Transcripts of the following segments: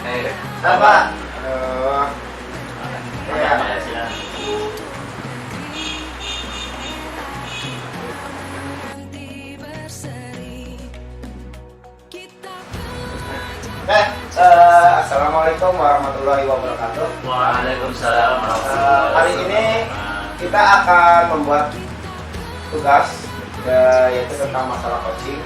Apa? Ya, silakan. Assalamualaikum warahmatullahi wabarakatuh. Waalaikumsalam Hari ini kita akan membuat tugas yaitu tentang masalah coaching.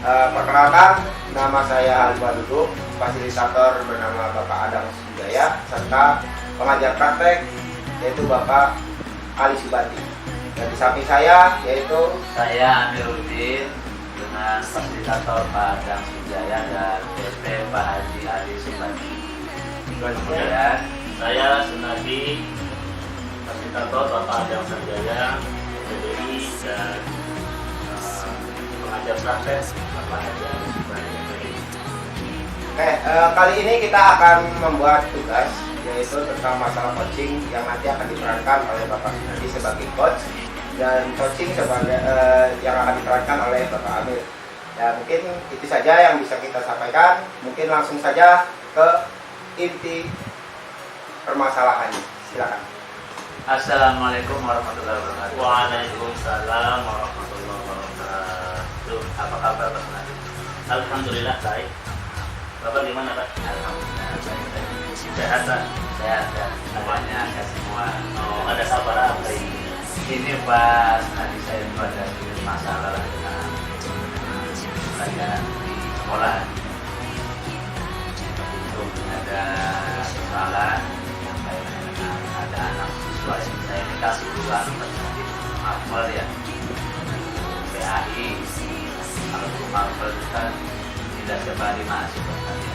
Perkenalkan, nama saya Alba Duduk, fasilitator bernama Bapak Adang Sujaya, serta pengajar praktek yaitu Bapak Ali Subandi. Dan di samping saya yaitu Saya Amiruddin dengan fasilitator Pak Adang Sujaya dan PT Pak Haji Ali Subandi. Kemudian Saya Sunadi, fasilitator Bapak Adang Sanjaya, PDI dan pengajar praktek Bapak Haji Ali Subandi. Kali ini kita akan membuat tugas yaitu tentang masalah coaching yang nanti akan diperankan oleh Bapak Sunadi sebagai coach dan coaching sebagai yang akan diperankan oleh Bapak Amir. Ya, mungkin itu saja yang bisa kita sampaikan. Mungkin langsung saja ke inti permasalahannya. Silakan. Assalamualaikum warahmatullahi wabarakatuh. Waalaikumsalam warahmatullahi wabarakatuh. Apa kabar Pak Sunadi? Alhamdulillah baik. Bapak gimana Pak? Alhamdulillah baik. Sehat Pak? Sehat dan semuanya sehat semua. Oh, ada sabar apa ini? Ini Pak Sunadi, saya itu ada sedikit masalah dengan pelajaran di sekolah. Itu ada kesalahan yang kaitan dengan ada anak siswa yang saya ini kasih duluan marvel ya, PAI. Kalau marvel itu kan tidak kembali masuk katanya.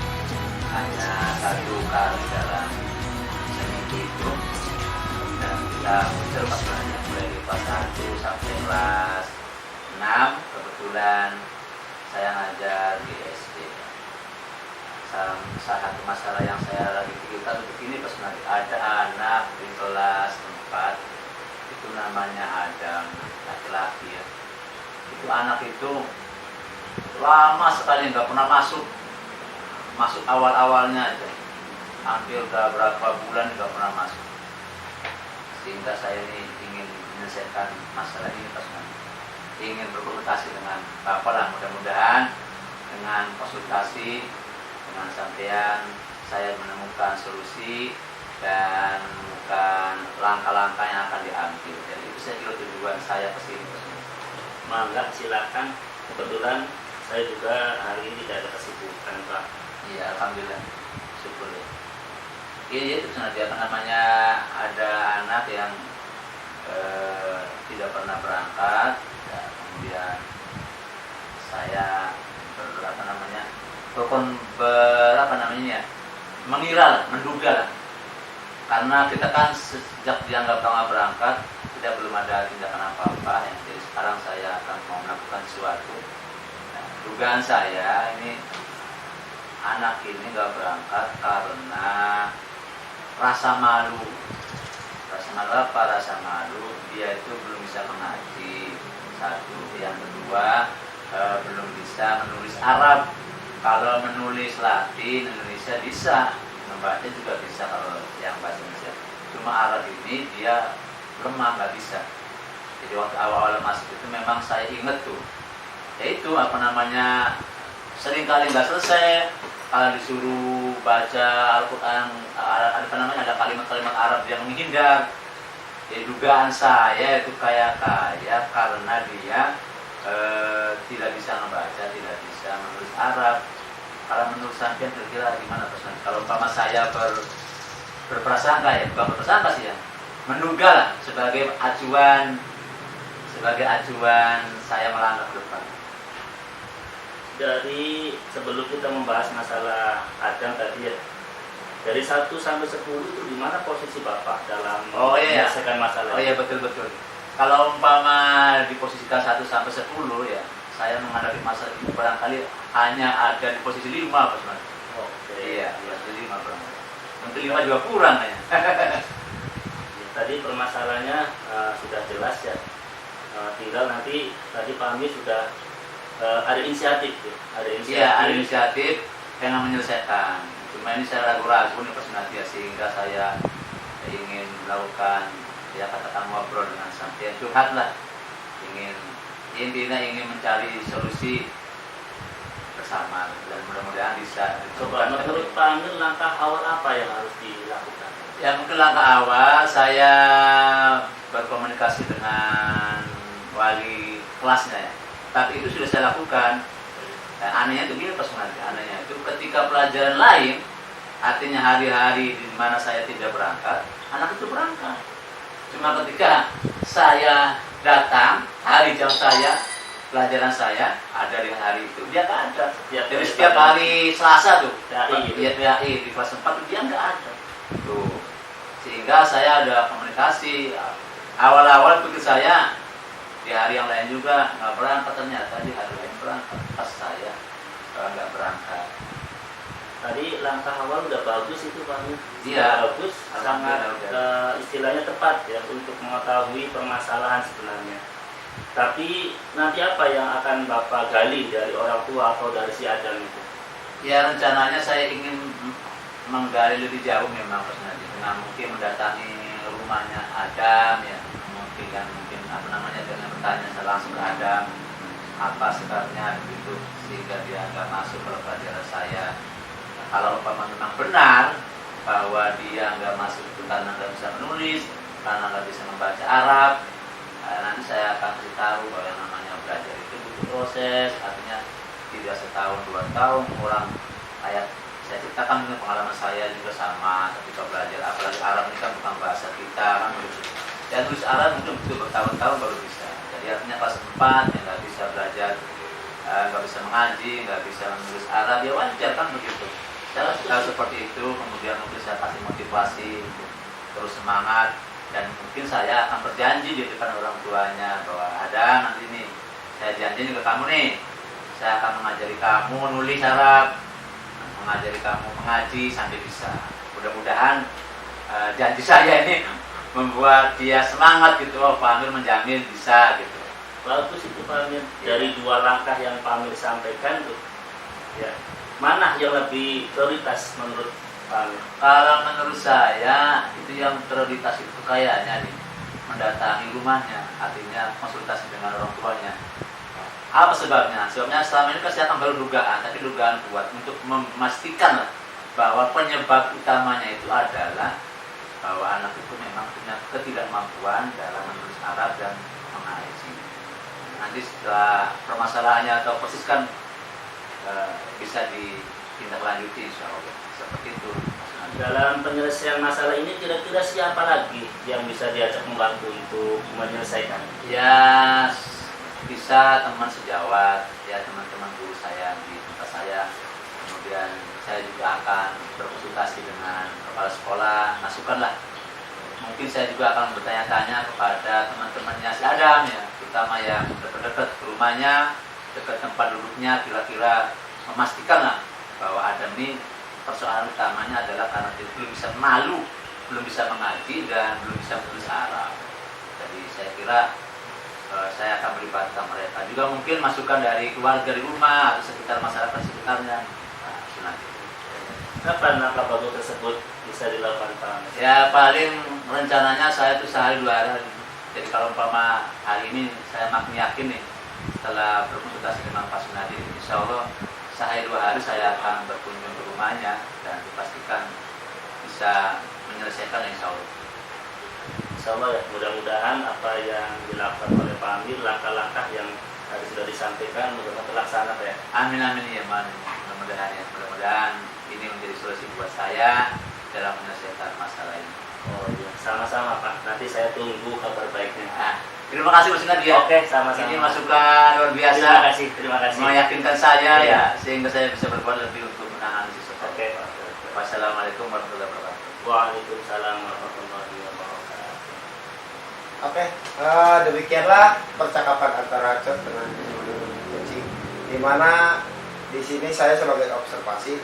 Hanya satu kali dalam seminggu itu, dan kita muncul pasalnya mulai di kelas 1 sampai kelas 6. Kebetulan saya ngajar di SD. Salah satu masalah yang saya lagi pikirkan begini, pas nanti ada anak di kelas 4 itu namanya Adam, laki-laki ya. Itu anak itu lama sekali nggak pernah masuk awal-awalnya aja, hampir udah berapa bulan nggak pernah masuk, sehingga saya ini ingin menyelesaikan masalah ini pas nanti ingin berkomunikasi dengan Bapak lah, mudah-mudahan dengan konsultasi dengan sampean saya menemukan solusi dan menemukan langkah-langkah yang akan diambil. Jadi itu saya kira tujuan saya kesini. Mangga silakan. Kebetulan saya juga hari ini tidak ada kesibukan Pak. Iya, alhamdulillah, syukur ya. Iya, itu nanti apa namanya, ada anak yang tidak pernah berangkat, ya, kemudian saya mengira lah, menduga lah, karena kita kan sejak dia nggak pernah berangkat, tidak belum ada tindakan apa-apa, yang jadi sekarang saya akan mau melakukan sesuatu. Nah, dugaan saya ini anak ini nggak berangkat karena rasa malu. Rasa malu apa? Rasa malu dia itu belum bisa mengaji, satu. Yang kedua, belum bisa menulis Arab. Kalau menulis Latin Indonesia bisa, membaca juga bisa kalau yang bahasa Indonesia. Cuma Arab ini dia lemah, nggak bisa. Jadi waktu awal-awal masuk itu memang saya ingat tuh, yaitu apa namanya, sering kali nggak selesai. Kalau disuruh baca Al-Quran, ada kalimat-kalimat Arab yang menghindar. Jadi dugaan saya itu kayak karena dia tidak bisa membaca, tidak bisa menulis Arab. Kalau menurut sampean kira-kira gimana Pak? Kalau umpama saya berprasangka ya, bukan berprasangka sih ya, menduga lah sebagai acuan saya melangkah ke depan. Dari sebelum kita membahas masalah Adam tadi ya, dari 1 sampai 10 itu di mana posisi Bapak dalam menyelesaikan masalah? Oh iya, betul. Kalau umpama diposisikan 1 sampai 10 ya, saya menghadapi masalah ini barangkali hanya ada di posisi 5 Pak Sunadi. Oke. Iya, posisi 5 barangkali. Mungkin 5 juga kurang kayaknya. Tadi permasalahannya sudah jelas ya. Tinggal nanti tadi Pak Amir sudah ada inisiatif ya. Iya, ada inisiatif pengen menyelesaikan. Cuma ini saya ragu-ragu nih Pak Sunardi ya, sehingga saya ingin melakukan ya katakan ngobrol dengan sampean, curhat lah, intinya ingin mencari solusi bersama dan mudah-mudahan bisa. Coba menurut Pak Amir, langkah awal apa yang harus dilakukan? Ya mungkin langkah awal saya berkomunikasi dengan wali kelasnya ya, tapi itu sudah saya lakukan. Dan anehnya itu gini Pak Sunardi, anehnya itu ketika pelajaran lain, artinya hari-hari di mana saya tidak berangkat, anak itu berangkat. Cuma ketika saya datang, hari jam saya, pelajaran saya ada di hari itu, dia nggak ada. Jadi setiap hari Selasa tuh, dia PAI di kelas 4 tuh dia nggak ada. Tuh. Sehingga saya ada komunikasi. Awal-awal pikir saya di hari yang lain juga nggak berangkat, ternyata di hari lain berangkat. Pas saya nggak berangkat. Tadi langkah awal udah bagus itu Pak Amir. Iya, bagus, sangat istilahnya tepat ya untuk mengetahui permasalahan sebenarnya. Tapi nanti apa yang akan Bapak gali dari orang tua atau dari si Adam itu? Ya rencananya saya ingin menggali lebih jauh memang Pak Sunardi, dengan mungkin mendatangi rumahnya Adam ya, mungkin apa namanya, dengan bertanya langsung ke Adam apa sebabnya begitu sehingga dia nggak masuk ke pelajaran saya. Kalau umpama memang benar bahwa dia nggak masuk itu karena nggak bisa menulis, karena nggak bisa membaca Arab, nanti saya akan kasih tahu bahwa yang namanya belajar itu butuh proses, artinya tidak setahun 2 tahun. Orang kayak saya ceritakan dengan pengalaman saya juga sama ketika belajar, apalagi Arab ini kan bukan bahasa kita kan, dan tulis Arab mungkin butuh bertahun-tahun baru bisa. Jadi artinya kelas 4 yang nggak bisa belajar, nggak bisa mengaji, nggak bisa menulis Arab, ya wajar kan begitu. Saya seperti itu, kemudian mungkin saya kasih motivasi untuk terus semangat, dan mungkin saya akan berjanji di depan orang tuanya bahwa ada nanti nih, saya janji ke kamu nih, saya akan mengajari kamu nulis Arab, mengajari kamu mengaji sampai bisa. Mudah-mudahan janji saya ini membuat dia semangat gitu. Oh, Pak Amir menjamin bisa gitu. Bagus itu Pak Amir. Dari 2 langkah yang Pak Amir sampaikan tuh, ya, mana yang lebih prioritas menurut Pak Amir? Kalau menurut saya itu yang prioritas itu kayaknya nih mendatangi rumahnya, artinya konsultasi dengan orang tuanya. Apa sebabnya? Sebabnya selama ini kan saya akan baru dugaan, tapi dugaan kuat untuk memastikan bahwa penyebab utamanya itu adalah bahwa anak itu memang punya ketidakmampuan dalam menulis Arab dan mengaji. Nanti setelah permasalahannya atau persis kan bisa ditindaklanjuti insya Allah. Seperti itu. Dalam penyelesaian masalah ini kira-kira siapa lagi yang bisa diajak membantu untuk menyelesaikan? Ya bisa teman sejawat, ya teman-teman guru saya di tempat saya. Kemudian saya juga akan berkonsultasi dengan kepala sekolah, masukkanlah. Mungkin saya juga akan bertanya-tanya kepada teman-temannya si Adam ya, terutama yang dekat-dekat ke rumahnya, dekat tempat duduknya, kira-kira memastikanlah bahwa Adam ini persoalan utamanya adalah karena dia belum bisa malu, belum bisa mengaji dan belum bisa menulis Arab. Jadi saya kira saya akan melibatkan mereka juga, mungkin masukan dari keluarga di rumah atau sekitar masyarakat sekitarnya. Nah, kapan langkah bagus tersebut bisa dilakukan Pak? Ya paling rencananya saya itu sehari 2 hari. Jadi kalau umpama hari ini saya makin yakin nih setelah berkonsultasi dengan Pak Sunardi, insya Allah sehari 2 hari saya akan berkunjung ke rumahnya dan dipastikan bisa menyelesaikan insya Allah. Insya Allah ya, mudah-mudahan apa yang dilakukan oleh Pak Amir, langkah-langkah yang tadi sudah disampaikan mudah-mudahan terlaksana ya. Amin amin ya man. Mudah-mudahan ini menjadi solusi buat saya dalam menyelesaikan masalah ini. Oh iya, sama-sama Pak. Nanti saya tunggu kabar baiknya. Nah, terima kasih Mas Sunardi ya. Oke, sama-sama. Ini masukan luar biasa. Terima kasih. Meyakinkan saya ya, ya sehingga saya bisa berbuat lebih untuk menangani sesuatu. Oke, Pak. Wassalamualaikum warahmatullahi wabarakatuh. Waalaikumsalam warahmatullahi wabarakatuh. Oke, demikianlah percakapan antara Cot dengan Kucing, di mana di sini saya sebagai observasi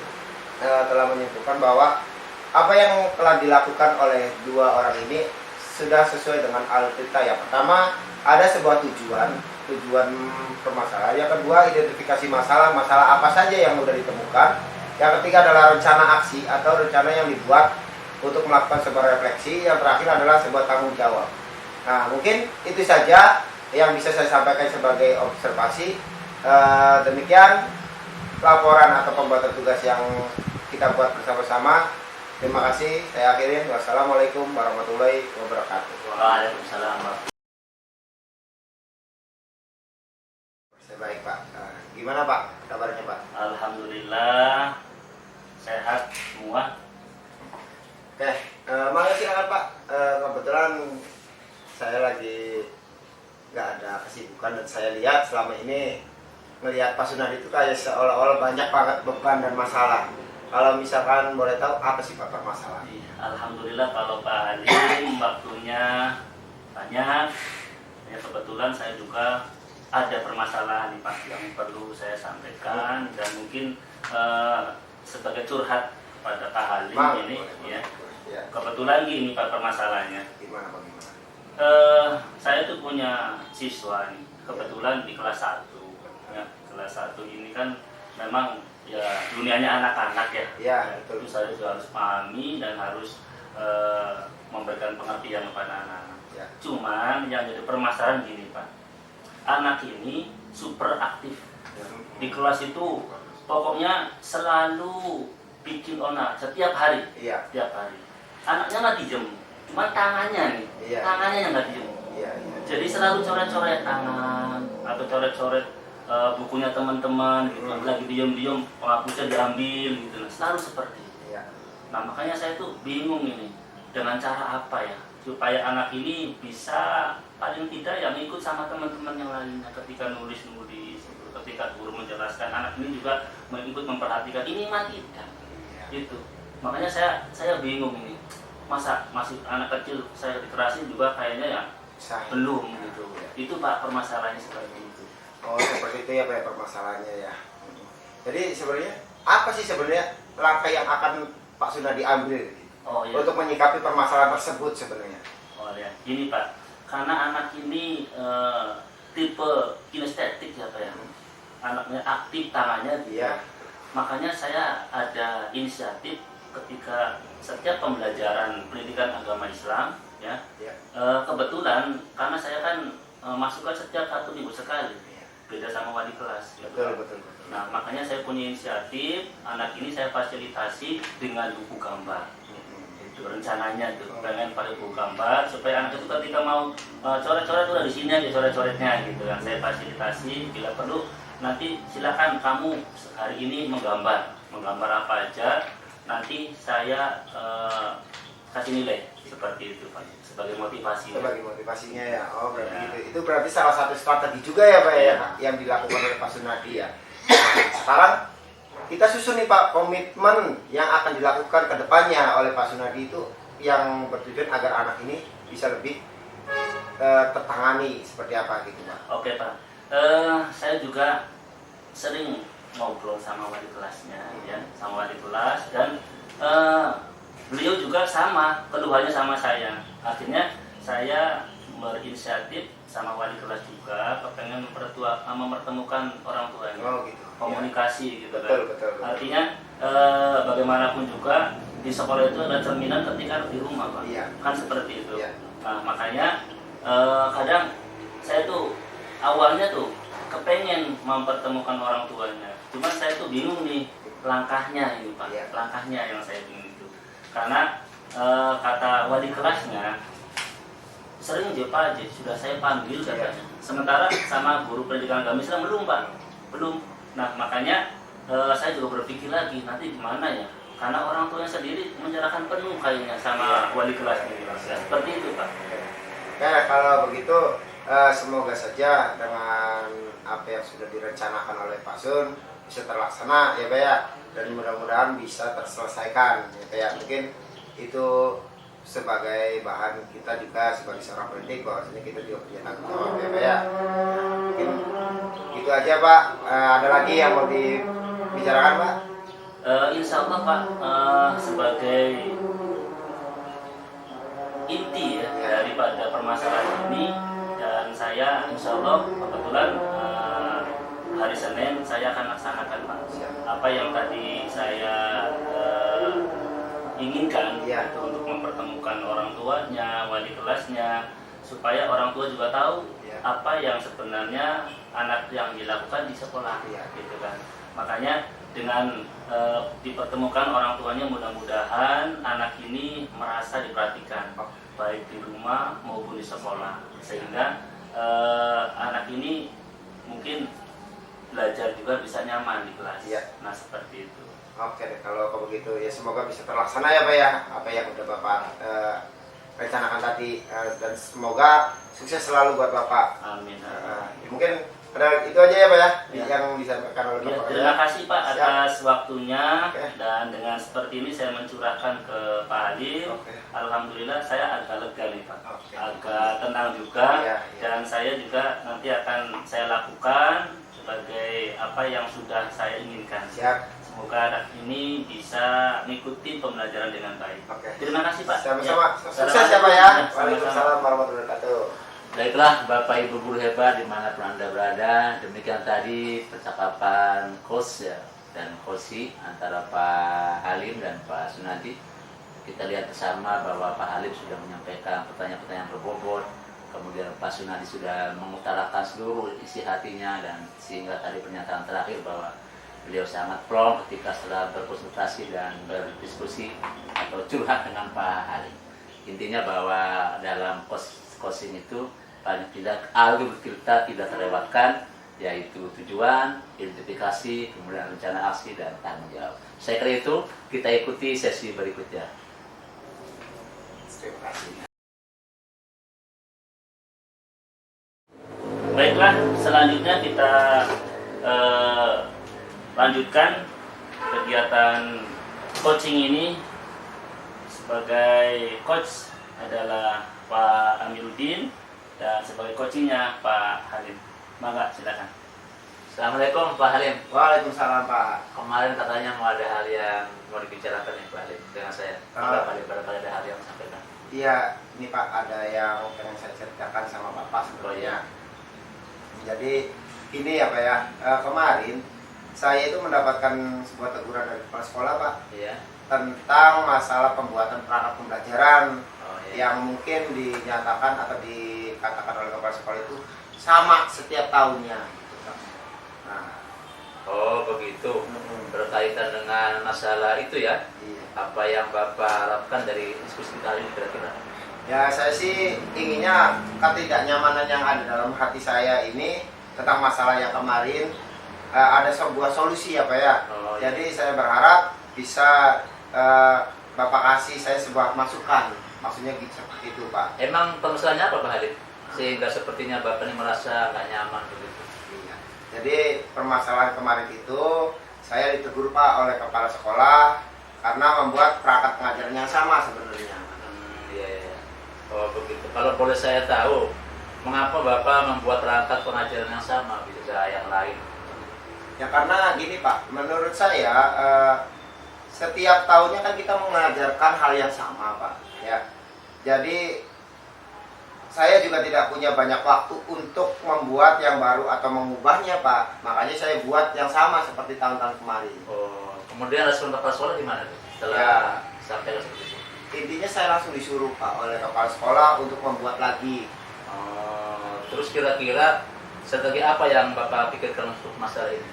telah menyimpulkan bahwa apa yang telah dilakukan oleh 2 orang ini sudah sesuai dengan Alkitab. Yang pertama, ada sebuah tujuan permasalahan. Yang kedua, identifikasi masalah apa saja yang sudah ditemukan. Yang ketiga adalah rencana aksi atau rencana yang dibuat untuk melakukan sebuah refleksi. Yang terakhir adalah sebuah tanggung jawab. Nah, mungkin itu saja yang bisa saya sampaikan sebagai observasi. Demikian laporan atau pembuatan tugas yang kita buat bersama-sama. Terima kasih. Saya akhirin. Wassalamualaikum warahmatullahi wabarakatuh. Waalaikumsalam. Baik Pak. Gimana Pak kabarnya Pak? Alhamdulillah sehat semua. Oke, mari silakan Pak. Kebetulan saya lagi nggak ada kesibukan dan saya lihat selama ini melihat Pak Sunardi itu kayak seolah-olah banyak banget beban dan masalah. Kalau misalkan boleh tahu apa sih Pak permasalahan? Alhamdulillah kalau Pak Halim waktunya banyak. Ya kebetulan saya juga ada permasalahan nih Pak yang perlu saya sampaikan dan mungkin sebagai curhat kepada Pak Halim ini ya. Ya. Kebetulan gini Pak permasalahannya. Gimana Pak? Gimana? Saya tuh punya siswa nih, kebetulan di kelas 1 ya, kelas 1 ini kan memang ya dunianya anak-anak ya. Ya, Itu betul. saya juga harus pahami dan harus memberikan pengertian kepada anak-anak. Ya. Cuman yang jadi permasalahan gini Pak, anak ini super aktif di kelas itu, pokoknya selalu bikin onar setiap hari, Iya. setiap hari. Anaknya nggak diem, cuma tangannya nih, Iya. tangannya yang nggak diem. Iya, iya. Jadi selalu coret-coret tangan atau coret-coret bukunya teman-teman gitu. Lagi diem-diem penghapusnya diambil gitu. Nah, selalu seperti itu. Iya. Nah makanya saya tuh bingung ini dengan cara apa ya supaya anak ini bisa paling tidak yang ikut sama teman-teman yang lainnya ketika nulis-nulis, ketika guru menjelaskan, anak ini juga ikut memperhatikan ini mah tidak gitu. Makanya saya bingung ini, masa masih anak kecil saya dikerasin juga kayaknya ya Sah. belum gitu. Itu Pak permasalahannya seperti itu. Oh, seperti itu ya Pak permasalahannya ya. Jadi sebenarnya apa sih sebenarnya langkah yang akan Pak Sunardi ambil Oh iya. untuk menyikapi permasalahan tersebut sebenarnya? Oh ya, gini Pak, karena anak ini tipe kinestetik ya Pak ya, anaknya aktif tangannya gitu. Iya. Makanya saya ada inisiatif ketika setiap pembelajaran pendidikan agama Islam ya. Iya. Kebetulan karena saya kan masukkan setiap 1 minggu sekali, beda sama wali kelas. Gitu. Betul. Nah makanya saya punya inisiatif, anak ini saya fasilitasi dengan buku gambar. Itu rencananya tuh, pengen pakai buku gambar supaya anak itu ketika mau coret-coret tuh dari sini aja coret-coretnya gitu yang saya fasilitasi. Bila perlu nanti silakan kamu hari ini menggambar apa aja, nanti saya kasih nilai seperti itu Pak, sebagai motivasi. Sebagai motivasinya ya. Oh berarti Ya. gitu. Itu berarti salah satu strategi juga ya Pak ya yang dilakukan oleh Pak Sunardi ya. Nah, sekarang kita susun nih Pak komitmen yang akan dilakukan ke depannya oleh Pak Sunardi itu yang bertujuan agar anak ini bisa lebih tertangani seperti apa gitu Pak. Oke Pak, saya juga sering ngobrol sama wali kelasnya ya, sama wali kelas dan beliau juga sama, keluhannya sama saya. Akhirnya saya berinisiatif sama wali kelas juga, pengen mempertemukan orang tuanya. Oh gitu. Komunikasi gitu kan. Betul. Artinya bagaimanapun juga di sekolah itu ada cerminan ketika di rumah Pak. Iya. Kan seperti itu. Iya. Nah, makanya kadang saya tuh awalnya tuh kepengen mempertemukan orang tuanya. Cuman saya tuh bingung nih langkahnya ini Pak. Iya. Langkahnya yang saya bingung itu. Karena kata wali kelasnya sering Pak aja sudah saya panggil katanya. Sementara sama guru pendidikan agama Islam belum Pak. Belum. Nah makanya saya juga berpikir lagi nanti gimana ya, karena orang tuanya sendiri menyerahkan penuh kayaknya sama wali kelasnya ya, seperti itu Pak. Ya kalau begitu semoga saja dengan apa yang sudah direncanakan oleh Pak Sun bisa terlaksana ya Pak ya, dan mudah-mudahan bisa terselesaikan ya Pak ya. Mungkin itu sebagai bahan kita juga sebagai seorang pendidik bahwasanya kita juga punya tanggung jawab ya Pak ya. Mungkin itu aja Pak. Ada lagi yang mau dibicarakan Pak? Insya Allah Pak, sebagai inti ya daripada permasalahan ini, dan saya insya Allah kebetulan hari Senin saya akan laksanakan Pak. Apa yang tadi saya inginkan Iya. itu untuk mempertemukan orang tuanya, wali kelasnya, supaya orang tua juga tahu Iya. apa yang sebenarnya anak yang dilakukan di sekolah, Iya. gitu kan. Makanya dengan dipertemukan orang tuanya, mudah-mudahan anak ini merasa diperhatikan baik di rumah maupun di sekolah, sehingga anak ini mungkin belajar juga bisa nyaman di kelas. Iya. Nah, seperti itu. Oke deh, kalau begitu ya semoga bisa terlaksana ya Pak ya, apa yang udah Bapak rencanakan tadi, dan semoga sukses selalu buat Bapak. Amin. Ya mungkin ada itu aja ya Pak ya, Ya. yang disampaikan oleh Ya, Bapak. terima kasih Pak Siap. atas waktunya. Oke. Dan dengan seperti ini saya mencurahkan ke Pak Halim. Oke. Alhamdulillah saya agak lega nih Pak, Oke. agak tenang juga. Iya, iya. Dan saya juga nanti akan saya lakukan sebagai apa yang sudah saya inginkan. Siap. Semoga anak ini bisa mengikuti pembelajaran dengan baik. Oke. Terima kasih Pak. Sama-sama. Ya. Sukses ya Pak ya. Ya, sama-sama. Waalaikumsalam warahmatullahi wabarakatuh. Baiklah Bapak Ibu guru hebat dimanapun Anda berada, demikian tadi percakapan coach ya dan coaching antara Pak Halim dan Pak Sunadi. Kita lihat bersama bahwa Pak Halim sudah menyampaikan pertanyaan-pertanyaan berbobot, kemudian Pak Sunadi sudah mengutarakan seluruh isi hatinya, dan sehingga tadi pernyataan terakhir bahwa beliau sangat plong ketika setelah berkonsultasi dan berdiskusi atau curhat dengan Pak Halim. Intinya bahwa dalam coaching itu paling tidak alur kita tidak terlewatkan, yaitu tujuan, identifikasi, kemudian rencana aksi dan tanggung jawab. Saya kira itu kita ikuti sesi berikutnya. Terima kasih. Baiklah, selanjutnya kita lanjutkan kegiatan coaching ini. Sebagai coach adalah Pak Amiruddin dan sebagai coachingnya Pak Halim. Mangga, silakan. Assalamualaikum Pak Halim. Waalaikumsalam Pak. Kemarin katanya mau ada hal yang mau dibicarakan nih Pak Halim dengan saya. Mangga Pak Halim, barangkali ada hal yang sampaikan. Iya, ini Pak ada yang pengen saya ceritakan sama Bapak sebetulnya. Jadi ini ya Pak ya, kemarin saya itu mendapatkan sebuah teguran dari kepala sekolah Pak Iya. tentang masalah pembuatan perangkat pembelajaran Oh iya. yang mungkin dinyatakan atau dikatakan oleh kepala sekolah itu sama setiap tahunnya. Gitu, Pak. Nah, Oh begitu. Berkaitan dengan masalah itu ya. iya. Apa yang Bapak harapkan dari diskusi kita ini kira-kira? Ya saya sih inginnya ketidaknyamanan yang ada dalam hati saya ini tentang masalah yang kemarin ada sebuah solusi ya Pak ya. Oh, iya. Jadi saya berharap bisa Bapak kasih saya sebuah masukan. Maksudnya gitu, seperti itu Pak. Emang permasalahannya apa Pak Halim? Sehingga sepertinya Bapak ini merasa nggak nyaman begitu. Iya. Jadi permasalahan kemarin itu saya ditegur Pak oleh kepala sekolah karena membuat perangkat pengajaran yang sama sebenarnya. Iya, iya. Oh begitu. Kalau boleh saya tahu, mengapa Bapak membuat perangkat pengajaran yang sama bisa yang lain? Ya karena gini Pak, menurut saya setiap tahunnya kan kita mengajarkan hal yang sama Pak. Ya, jadi saya juga tidak punya banyak waktu untuk membuat yang baru atau mengubahnya Pak. Makanya saya buat yang sama seperti tahun-tahun kemarin. Oh, kemudian respon kepala sekolah gimana tuh? Setelah Ya. sampai seperti itu. Intinya saya langsung disuruh Pak oleh kepala sekolah untuk membuat lagi. Oh, terus kira-kira strategi apa yang Bapak pikirkan untuk masalah ini?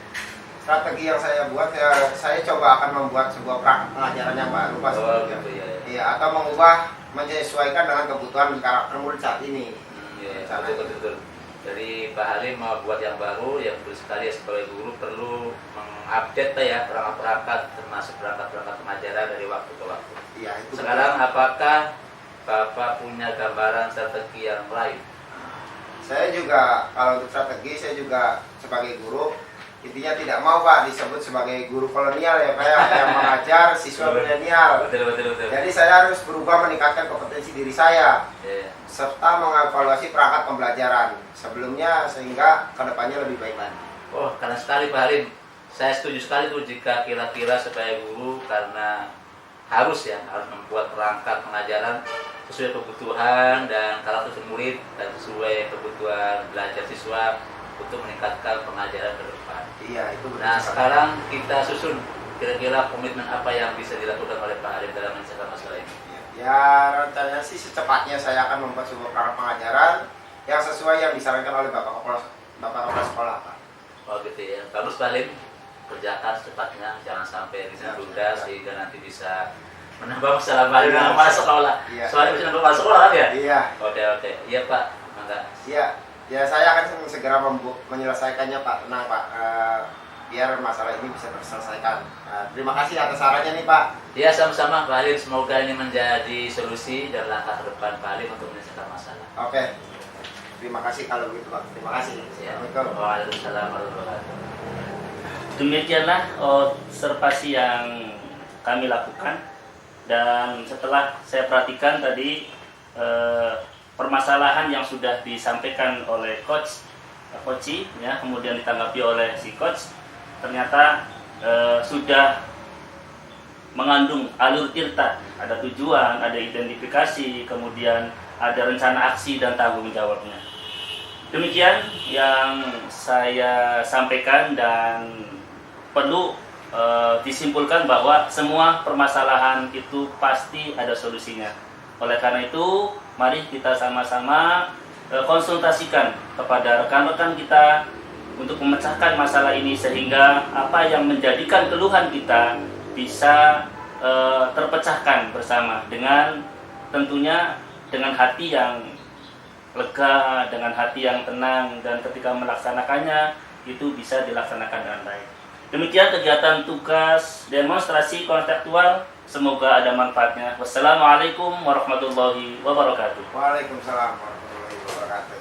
Strategi yang saya buat ya saya coba akan membuat sebuah perangkat pengajaran yang baru Pak. Oh sebetulnya. gitu ya. Iya, atau mengubah menyesuaikan dengan kebutuhan karakter murid saat ini. Iya, betul. Jadi Pak Halim mau buat yang baru, yang betul sekali ya sebagai guru perlu mengupdate ya perangkat-perangkat termasuk perangkat-perangkat pengajaran dari waktu ke waktu. Iya, itu. Sekarang apakah Bapak punya gambaran strategi yang lain? Saya juga kalau untuk strategi saya juga sebagai guru intinya tidak mau Pak disebut sebagai guru kolonial ya Pak ya, yang mengajar siswa milenial. Betul. Jadi saya harus berubah meningkatkan kompetensi diri saya Iya. serta mengevaluasi perangkat pembelajaran sebelumnya sehingga kedepannya lebih baik lagi. Oh, keren sekali Pak Halim. Saya setuju sekali tuh jika kira-kira sebagai guru karena harus membuat perangkat pengajaran sesuai kebutuhan dan karakter murid dan sesuai kebutuhan belajar siswa untuk meningkatkan pengajaran ke depan. Iya, itu Nah, benar. sekarang kita susun kira-kira komitmen apa yang bisa dilakukan oleh Pak Halim dalam menyelesaikan masalah ini. Ya, rencananya sih secepatnya saya akan membuat sebuah perangkat pengajaran yang sesuai yang disarankan oleh Bapak Kepala Sekolah, Pak. Oh gitu ya. Bagus Pak Halim, kerjakan secepatnya, jangan sampai ditunda sehingga nanti bisa menambah masalah baru dengan kepala sekolah. Iya. Soalnya bisa menambah kepala sekolah kan ya? Iya. Oke. Iya Pak, mangga. Iya. Ya, saya akan segera menyelesaikannya, Pak. Tenang, Pak. Biar masalah ini bisa terselesaikan. Terima kasih atas sarannya nih, Pak. Ya sama-sama Pak Halim, semoga ini menjadi solusi dan langkah ke depan Pak Halim untuk menyelesaikan masalah. Oke. Terima kasih kalau begitu, Pak. Terima kasih. Ya. Assalamualaikum. Waalaikumsalam warahmatullahi wabarakatuh. Demikianlah observasi yang kami lakukan, dan setelah saya perhatikan tadi permasalahan yang sudah disampaikan oleh coach ya, kemudian ditanggapi oleh si coach, ternyata sudah mengandung alur tirta, ada tujuan, ada identifikasi, kemudian ada rencana aksi dan tanggung jawabnya. Demikian yang saya sampaikan, dan perlu disimpulkan bahwa semua permasalahan itu pasti ada solusinya. Oleh karena itu, mari kita sama-sama konsultasikan kepada rekan-rekan kita untuk memecahkan masalah ini, sehingga apa yang menjadikan keluhan kita bisa terpecahkan bersama, dengan tentunya dengan hati yang lega, dengan hati yang tenang, dan ketika melaksanakannya itu bisa dilaksanakan dengan baik. Demikian kegiatan tugas demonstrasi konseptual, semoga ada manfaatnya. Wassalamualaikum warahmatullahi wabarakatuh. Waalaikumsalam warahmatullahi wabarakatuh.